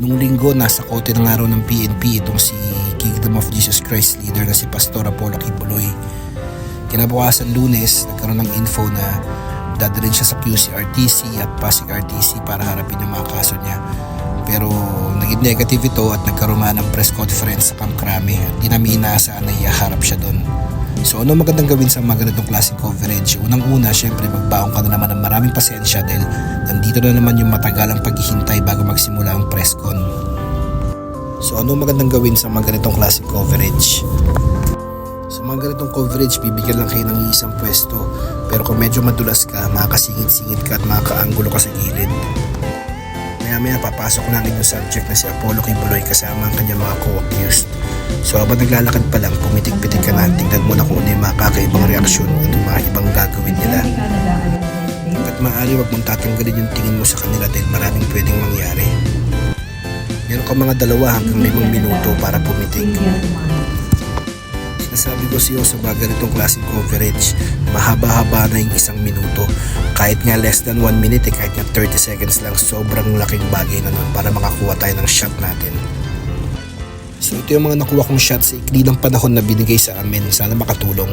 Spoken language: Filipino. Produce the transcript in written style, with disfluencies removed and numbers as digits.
Nung linggo, nasa kote ng araw ng PNP itong si Kingdom of Jesus Christ leader na si Pastor Apollo Kibuloy. Kinabukasan Lunes, nagkaroon ng info na dadalhin siya sa QC-RTC at Pasig RTC para harapin yung mga kaso niya. Pero naging negative ito at nagkaroon nga ng press conference sa Camp Crame at di namin inaasahan na ihaharap siya doon. So ano magandang gawin sa mga ganitong klaseng coverage? Unang-una, syempre magbaon ka na naman ng maraming pasensya dahil nandito na naman yung matagalang paghihintay bago magsimula ang press con. So ano magandang gawin sa mga ganitong klaseng coverage? Sa mga ganitong coverage, bibigyan lang kayo ng isang pwesto. Pero kung medyo madulas ka, makakasingit-singit ka at makakaanggulo ka sa gilid. Maya-maya papasok namin yung subject na si Apollo Kibuloy kasama ang kanyang mga co-accused. So habang naglalakad pa lang, pumitik-pitik ka na, tignan mo na kung ano yung mga kakaibang reaksyon at yung mga ibang gagawin nila. At maaari wag mong tatanggalin yung tingin mo sa kanila dahil maraming pwedeng mangyari. Meron ka mga 2 hanggang 5 minuto para pumitik. Sinasabi ko siyo sa mga ganitong klaseng coverage, mahaba-haba na yung 1 minuto. Kahit nga less than 1 minute, kahit nga 30 seconds lang, sobrang laking bagay na nun para makakuha tayo ng shot natin. So ito yung mga nakuha kong shot sa ikli ng panahon na binigay sa amin. Sana makatulong.